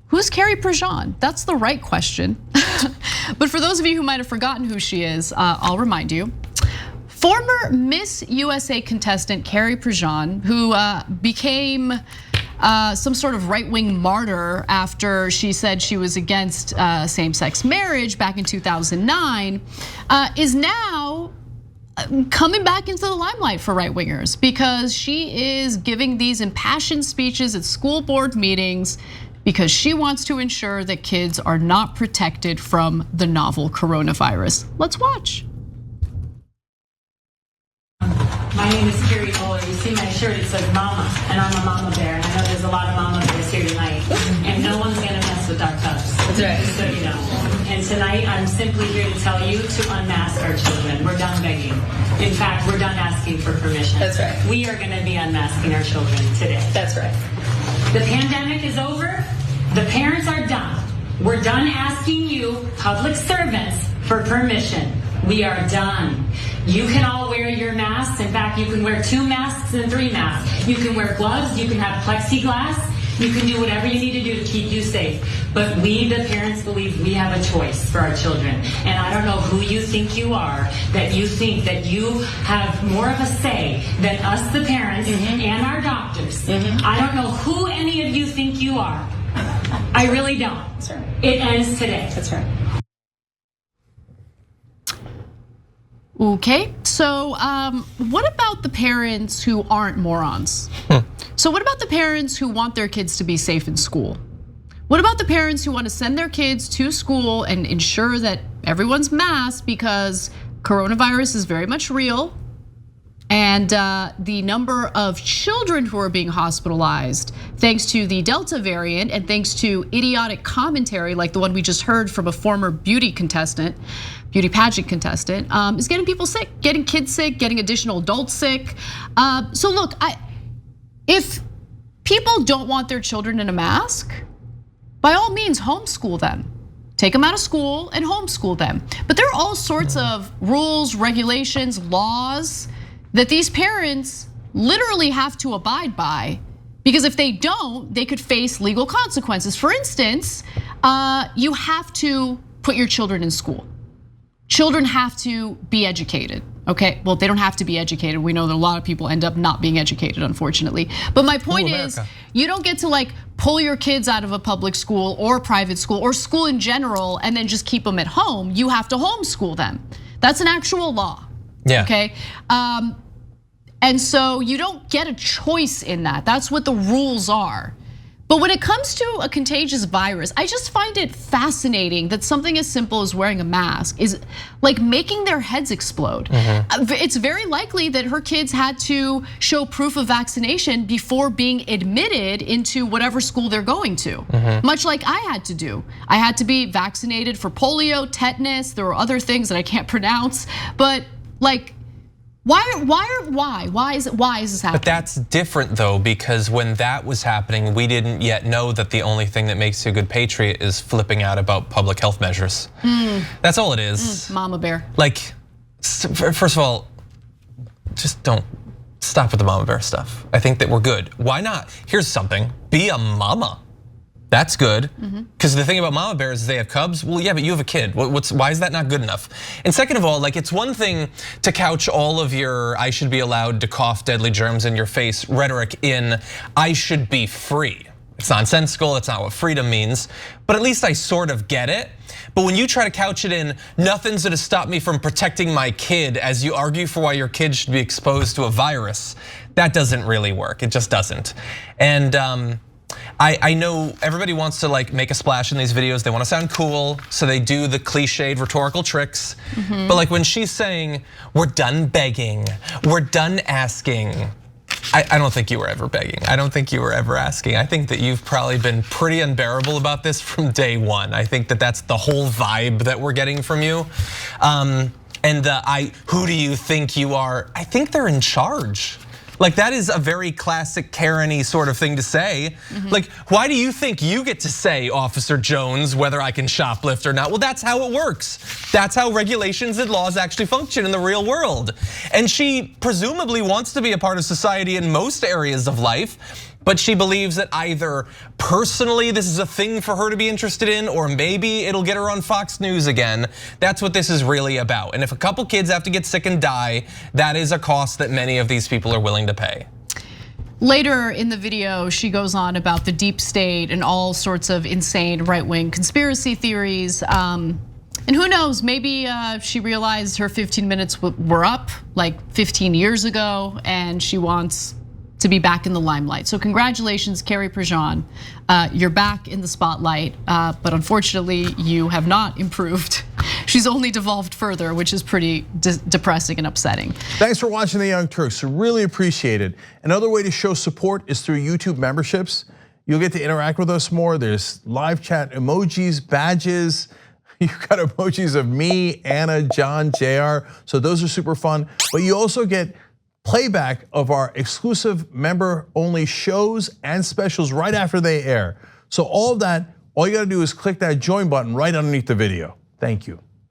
who's Carrie Prejean? That's the right question. But for those of you who might have forgotten who she is, I'll remind you. Former Miss USA contestant Carrie Prejean, who became some sort of right-wing martyr after she said she was against same-sex marriage back in 2009, is now coming back into the limelight for right-wingers because she is giving these impassioned speeches at school board meetings because she wants to ensure that kids are not protected from the novel coronavirus. Let's watch. My name is Carrie Boller. You see my shirt, it says mama, and I'm a mama bear. And I know there's a lot of mama bears here tonight. And no one's gonna mess with our cubs. That's right. So you know. And tonight, I'm simply here to tell you to unmask our children. We're done begging. In fact, we're done asking for permission. That's right. We are gonna be unmasking our children today. That's right. The pandemic is over. The parents are done. We're done asking you, public servants, for permission. We are done. You can all wear your masks. In fact, you can wear 2 masks and 3 masks. You can wear gloves, you can have plexiglass. You can do whatever you need to do to keep you safe. But we, the parents, believe we have a choice for our children. And I don't know who you think you are, that you think that you have more of a say than us, the parents, and our doctors. I don't know who any of you think you are. I really don't. That's right. It ends today. That's right. Okay, so what about the parents who aren't morons? So what about the parents who want their kids to be safe in school? What about the parents who want to send their kids to school and ensure that everyone's masked because coronavirus is very much real? And the number of children who are being hospitalized, thanks to the Delta variant and thanks to idiotic commentary like the one we just heard from a former beauty pageant contestant, is getting people sick, getting kids sick, getting additional adults sick. So look, if people don't want their children in a mask, by all means homeschool them. Take them out of school and homeschool them. But there are all sorts of rules, regulations, laws that these parents literally have to abide by, because if they don't, they could face legal consequences. For instance, you have to put your children in school. Children have to be educated, okay? Well, they don't have to be educated. We know that a lot of people end up not being educated, unfortunately. But my point is, you don't get to like pull your kids out of a public school or private school or school in general and then just keep them at home. You have to homeschool them. That's an actual law. Yeah. Okay. And so you don't get a choice in that. That's what the rules are. But when it comes to a contagious virus, I just find it fascinating that something as simple as wearing a mask is like making their heads explode. It's very likely that her kids had to show proof of vaccination before being admitted into whatever school they're going to, much like I had to do. I had to be vaccinated for polio, tetanus, there were other things that I can't pronounce, but like, why is this happening? But that's different though, because when that was happening, we didn't yet know that the only thing that makes you a good patriot is flipping out about public health measures. That's all it is. Mama bear. Like, first of all, just don't stop with the mama bear stuff. I think that we're good. Why not? Here's something, be a mama. That's good, because the thing about mama bears is they have cubs. Well, yeah, but you have a kid. Why is that not good enough? And second of all, like it's one thing to couch all of your "I should be allowed to cough deadly germs in your face" rhetoric in "I should be free." It's nonsensical, that's not what freedom means, but at least I sort of get it. But when you try to couch it in "nothing's gonna stop me from protecting my kid" as you argue for why your kid should be exposed to a virus, that doesn't really work, it just doesn't. And I know everybody wants to like make a splash in these videos. They want to sound cool, so they do the cliched rhetorical tricks. But like when she's saying, "We're done begging, we're done asking," I don't think you were ever begging. I don't think you were ever asking. I think that you've probably been pretty unbearable about this from day one. I think that that's the whole vibe that we're getting from you. And who do you think you are? I think they're in charge. Like that is a very classic Karen-y sort of thing to say. Like, why do you think you get to say, Officer Jones, whether I can shoplift or not? Well, that's how it works. That's how regulations and laws actually function in the real world. And she presumably wants to be a part of society in most areas of life, but she believes that either personally this is a thing for her to be interested in, or maybe it'll get her on Fox News again. That's what this is really about. And if a couple kids have to get sick and die, that is a cost that many of these people are willing to pay. Later in the video, she goes on about the deep state and all sorts of insane right-wing conspiracy theories. And who knows, maybe she realized her 15 minutes were up like 15 years ago and she wants to be back in the limelight. So congratulations, Carrie Prejean. You're back in the spotlight, but unfortunately you have not improved. She's only devolved further, which is pretty depressing and upsetting. Thanks for watching The Young Turks, really appreciate it. Another way to show support is through YouTube memberships. You'll get to interact with us more. There's live chat emojis, badges. You've got emojis of me, Anna, John, JR, so those are super fun. But you also get playback of our exclusive member-only shows and specials right after they air. So all of that, all you gotta do is click that join button right underneath the video. Thank you.